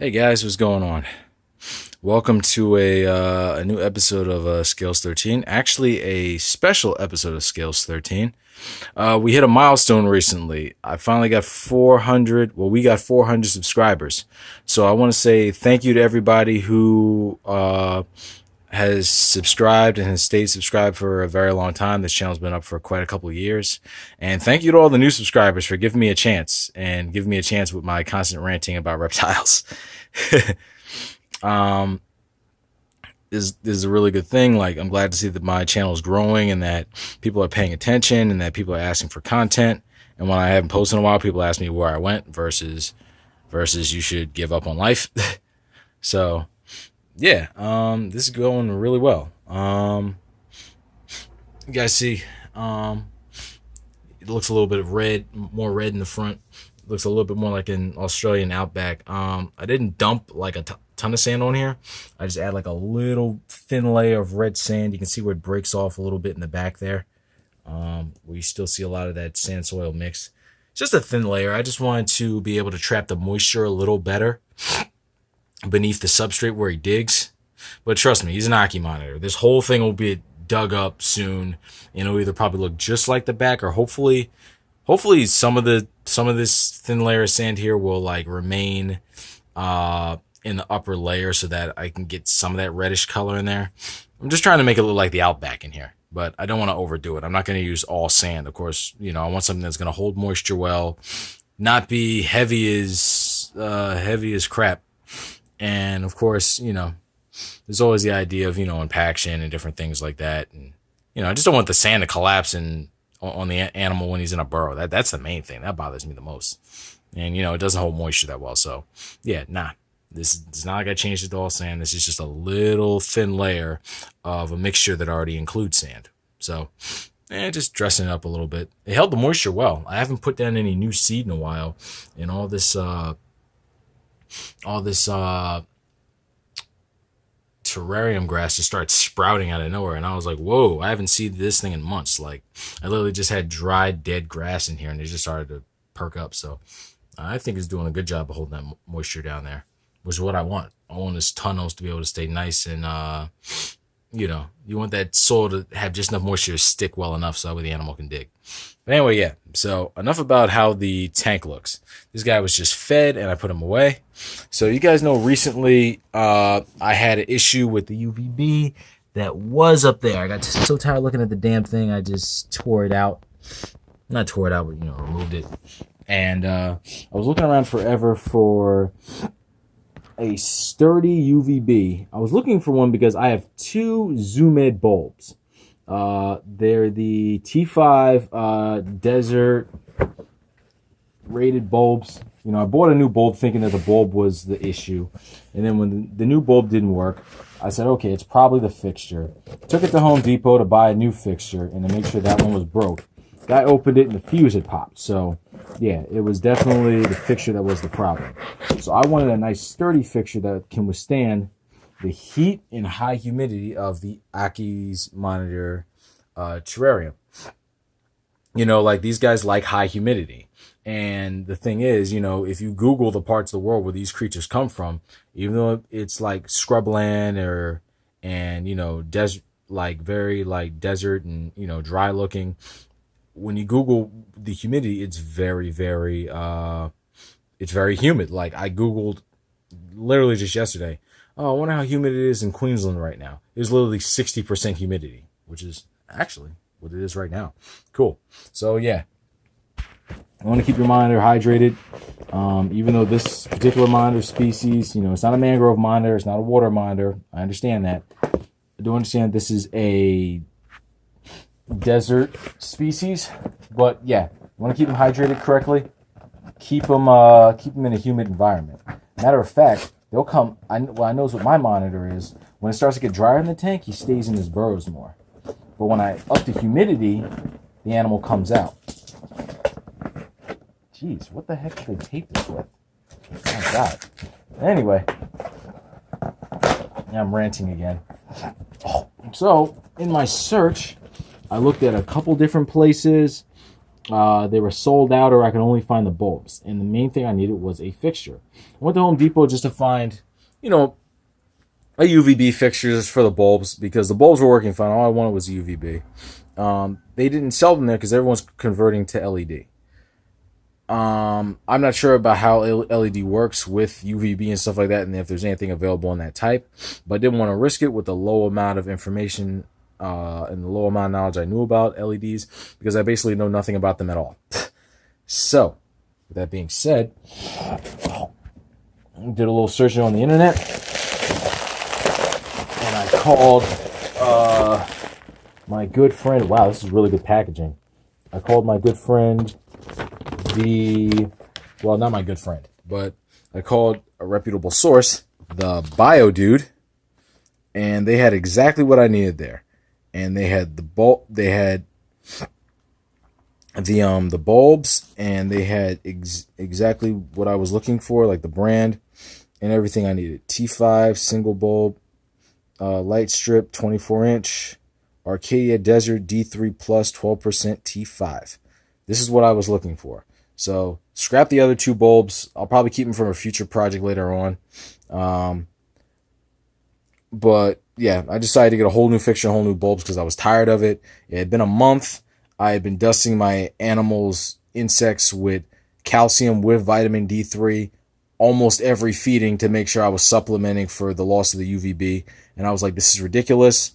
Hey guys, what's going on? Welcome to a new episode of Scales 13. Actually, a special episode of Scales 13. We hit a milestone recently. I finally got 400. Well, we got 400 subscribers. So I want to say thank you to everybody who has subscribed and has stayed subscribed for a very long time. This channel's been up for quite a couple of years. And thank you to all the new subscribers for giving me a chance and giving me a chance with my constant ranting about reptiles. This is a really good thing. Like, I'm glad to see that my channel is growing and that people are paying attention and that people are asking for content. And when I haven't posted in a while, people ask me where I went versus you should give up on life. So yeah, this is going really well. You guys see, it looks a little bit of red, more red in the front. It looks a little bit more like an Australian outback. I didn't dump like a ton of sand on here. I just add like a little thin layer of red sand. You can see where it breaks off a little bit in the back there. We still see a lot of that sand soil mix. It's just a thin layer. I just wanted to be able to trap the moisture a little better beneath the substrate where he digs. But trust me, he's an Aki monitor. This whole thing will be dug up soon. It'll either probably look just like the back, or hopefully some of this thin layer of sand here will like remain in the upper layer so that I can get some of that reddish color in there. I'm just trying to make it look like the outback in here, but I don't want to overdo it. I'm not going to use all sand. Of course, I want something that's going to hold moisture well, not be heavy as crap. And of course, there's always the idea of, impaction and different things like that. And, I just don't want the sand to collapse on the animal when he's in a burrow. That's the main thing. That bothers me the most. And, it doesn't hold moisture that well. So, yeah, nah. This is not like I changed it to all sand. This is just a little thin layer of a mixture that already includes sand. So, just dressing it up a little bit. It held the moisture well. I haven't put down any new seed in a while. And all this terrarium grass just started sprouting out of nowhere, and I was like, whoa, I haven't seen this thing in months. Like, I literally just had dried dead grass in here and it just started to perk up. So I think it's doing a good job of holding that moisture down there, which is what I want. I want this tunnels to be able to stay nice, and you want that soil to have just enough moisture to stick well enough so that way the animal can dig. But anyway, yeah, so enough about how the tank looks. This guy was just fed and I put him away. So you guys know recently I had an issue with the UVB that was up there. I got so tired looking at the damn thing, I just tore it out. Not tore it out, but removed it. And I was looking around forever for a sturdy UVB. I was looking for one because I have two Zoom Ed bulbs. They're the T5 desert rated bulbs. I bought a new bulb thinking that the bulb was the issue. And then when the new bulb didn't work, I said, okay, it's probably the fixture. Took it to Home Depot to buy a new fixture and to make sure that one was broke. Guy opened it and the fuse had popped. So, yeah, it was definitely the fixture that was the problem. So I wanted a nice sturdy fixture that can withstand the heat and high humidity of the Aki's monitor terrarium. Like, these guys like high humidity. And the thing is, if you Google the parts of the world where these creatures come from, even though it's like scrubland desert, like very like desert and, dry looking, when you Google the humidity, it's very, very, it's very humid. Like, I Googled literally just yesterday, oh, I wonder how humid it is in Queensland right now. It was literally 60% humidity, which is actually what it is right now. Cool. So, yeah. I want to keep your monitor hydrated. Even though this particular monitor species, it's not a mangrove monitor, it's not a water monitor. I understand that. I do understand this is a desert species, but yeah, you want to keep them hydrated correctly. Keep them in a humid environment. Matter of fact, they'll come. I know what my monitor is. When it starts to get drier in the tank, he stays in his burrows more. But when I up the humidity, the animal comes out. Jeez, what the heck did they tape this with? Oh my God. Anyway, now I'm ranting again. So in my search, I looked at a couple different places, They were sold out, or I could only find the bulbs. And the main thing I needed was a fixture. I went to Home Depot just to find, you know, a UVB fixtures for the bulbs, because the bulbs were working fine. All I wanted was UVB. They didn't sell them there because everyone's converting to LED. I'm not sure about how LED works with UVB and stuff like that, and if there's anything available in that type, but I didn't want to risk it with the low amount of information and the low amount of knowledge I knew about LEDs, because I basically know nothing about them at all. So, with that being said, I did a little searching on the internet, and I called my good friend. Wow, this is really good packaging. I called my good friend, well, not my good friend, but I called a reputable source, the Bio Dude, and they had exactly what I needed there. And they had the bulbs, and they had exactly what I was looking for, like the brand and everything I needed. T5 single bulb, light strip, 24-inch, Arcadia Desert D3 Plus 12% T5. This is what I was looking for. So scrap the other two bulbs. I'll probably keep them for a future project later on. But yeah, I decided to get a whole new fixture, whole new bulbs, because I was tired of it. It had been a month. I had been dusting my animals, insects, with calcium with vitamin D3 almost every feeding to make sure I was supplementing for the loss of the UVB. And I was like, this is ridiculous.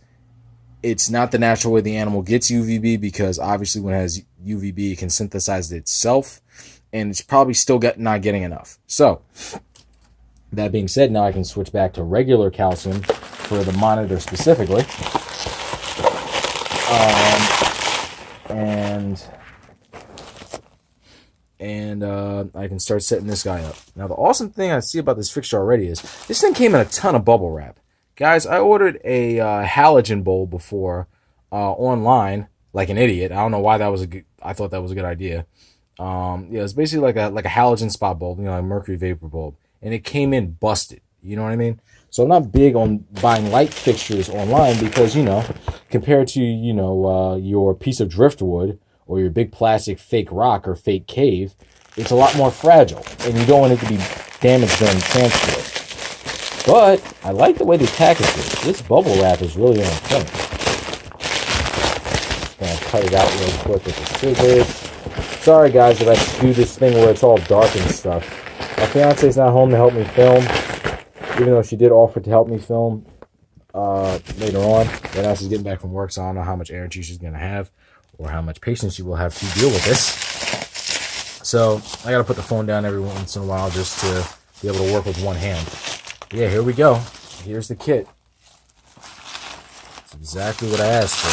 It's not the natural way the animal gets UVB, because obviously when it has UVB, it can synthesize it itself, and it's probably still not getting enough. So, that being said, now I can switch back to regular calcium for the monitor specifically. And I can start setting this guy up. Now, the awesome thing I see about this fixture already is this thing came in a ton of bubble wrap. Guys, I ordered a halogen bulb before online, like an idiot. I don't know why I thought that was a good idea. Yeah, it's basically like a halogen spot bulb, like a mercury vapor bulb, and it came in busted. You know what I mean? So I'm not big on buying light fixtures online because, compared to your piece of driftwood or your big plastic fake rock or fake cave, it's a lot more fragile, and you don't want it to be damaged during transport. But I like the way they package it. This bubble wrap is really on point. Just gonna cut it out real quick with the scissors. Sorry guys if I do this thing where it's all dark and stuff. My fiance's not home to help me film, even though she did offer to help me film later on. But now she's getting back from work, so I don't know how much energy she's gonna have or how much patience she will have to deal with this. So I gotta put the phone down every once in a while just to be able to work with one hand. Yeah, here we go. Here's the kit. It's exactly what I asked for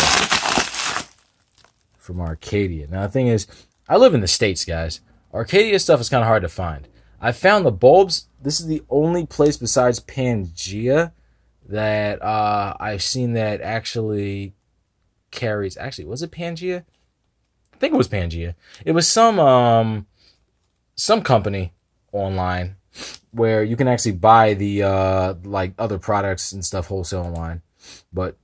from Arcadia. Now, the thing is, I live in the States, guys. Arcadia stuff is kind of hard to find. I found the bulbs. This is the only place besides Pangea that I've seen that actually carries. Actually, was it Pangea? I think it was Pangea. It was some company online where you can actually buy the like other products and stuff wholesale online. But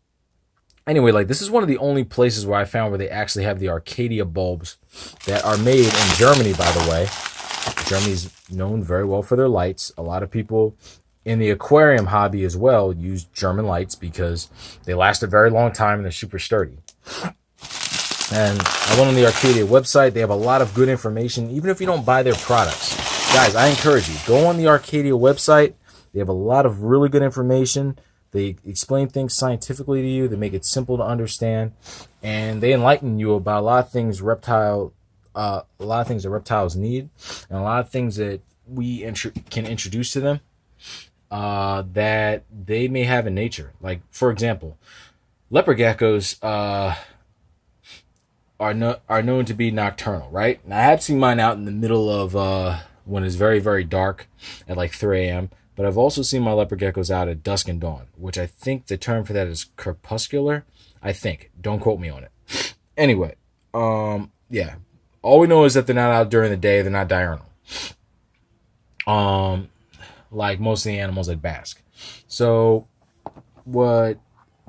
anyway, like this is one of the only places where I found where they actually have the Arcadia bulbs that are made in Germany, by the way. Germany's known very well for their lights. A lot of people in the aquarium hobby as well use German lights because they last a very long time and they're super sturdy. And I went on the Arcadia website. They have a lot of good information, even if you don't buy their products. Guys, I encourage you, go on the Arcadia website. They have a lot of really good information. They explain things scientifically to you. They make it simple to understand, and they enlighten you about a lot of things that reptiles need, and a lot of things that we can introduce to them that they may have in nature. Like, for example, leopard geckos are known to be nocturnal, right? And I have seen mine out in the middle of when it's very, very dark at like 3 a.m. But I've also seen my leopard geckos out at dusk and dawn, which I think the term for that is crepuscular. I think. Don't quote me on it. Anyway, yeah. All we know is that they're not out during the day. They're not diurnal. Like most of the animals that bask. So what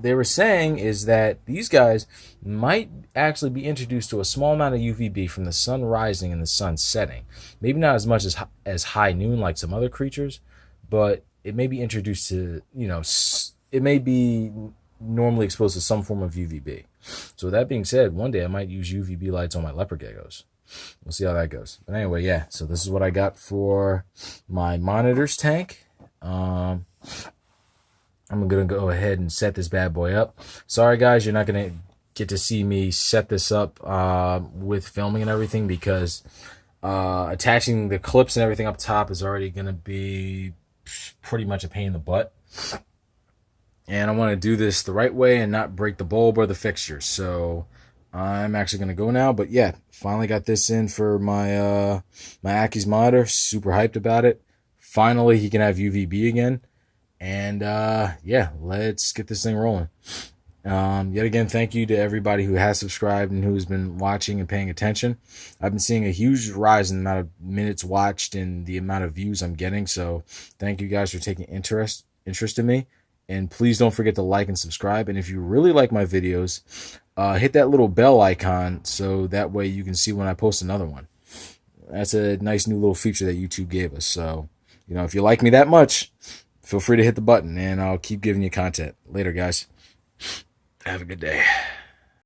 they were saying is that these guys might actually be introduced to a small amount of UVB from the sun rising and the sun setting. Maybe not as much as high noon like some other creatures, but it may be introduced to, it may be normally exposed to some form of UVB. So with that being said, one day I might use UVB lights on my leopard geckos. We'll see how that goes. But anyway, yeah, so this is what I got for my monitors tank. I'm going to go ahead and set this bad boy up. Sorry, guys, you're not going to get to see me set this up with filming and everything because attaching the clips and everything up top is already going to be pretty much a pain in the butt. And I want to do this the right way and not break the bulb or the fixture. So I'm actually going to go now. But yeah, finally got this in for my my Aki's monitor. Super hyped about it. Finally, he can have UVB again. And yeah, let's get this thing rolling. Yet again, thank you to everybody who has subscribed and who's been watching and paying attention. I've been seeing a huge rise in the amount of minutes watched and the amount of views I'm getting. So thank you guys for taking interest in me. And please don't forget to like and subscribe. And if you really like my videos, hit that little bell icon so that way you can see when I post another one. That's a nice new little feature that YouTube gave us. So, if you like me that much, feel free to hit the button and I'll keep giving you content. Later, guys. Have a good day.